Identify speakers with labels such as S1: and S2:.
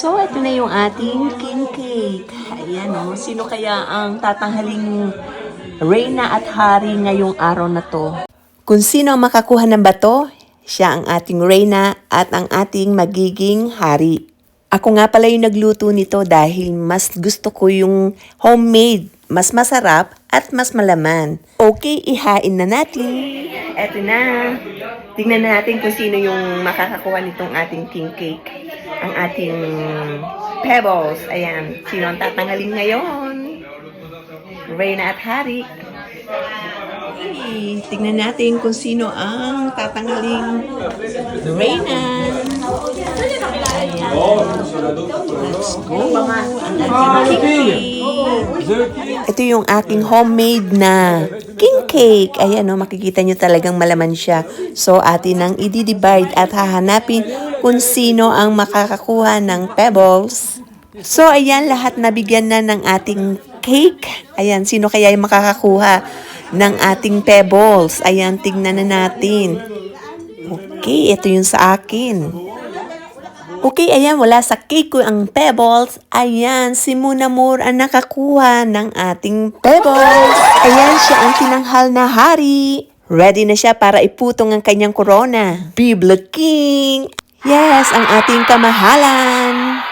S1: So, ito na yung ating king cake. Ayan o, sino kaya ang tatanghaling reyna at hari ngayong araw na to? Kung sino ang makakuha ng bato, siya ang ating reyna at ang ating magiging hari. Ako nga pala yung nagluto nito dahil mas gusto ko yung homemade. Mas masarap at mas malaman. Okay, ihain na natin. Eto na. Tingnan natin kung sino yung makakakuha nitong ating king cake. Ang ating pebbles. Ayan. Sino ang tatanghalin ngayon? Reyna at hari. Okay, tingnan natin kung sino ang tatanghaling Reyna. Ayan. Let's go. Ang ating king cake. Ito yung aking homemade na king cake. Ayan o, makikita nyo talagang malaman siya. So, atin ang i-divide at hahanapin kung sino ang makakakuha ng pebbles. So, ayan, lahat nabigyan na ng ating cake. Ayan, sino kaya yung makakakuha ng ating pebbles? Ayan, tignan na natin. Okay, ito yung sa akin. Okay, ayan, wala sa cake ko ang pebbles. Ayan, si Munamur ang nakakuha ng ating pebbles. Ayan, siya ang tinanghal na hari. Ready na siya para iputong ang kanyang corona. Bibla King! Yes, ang ating kamahalan.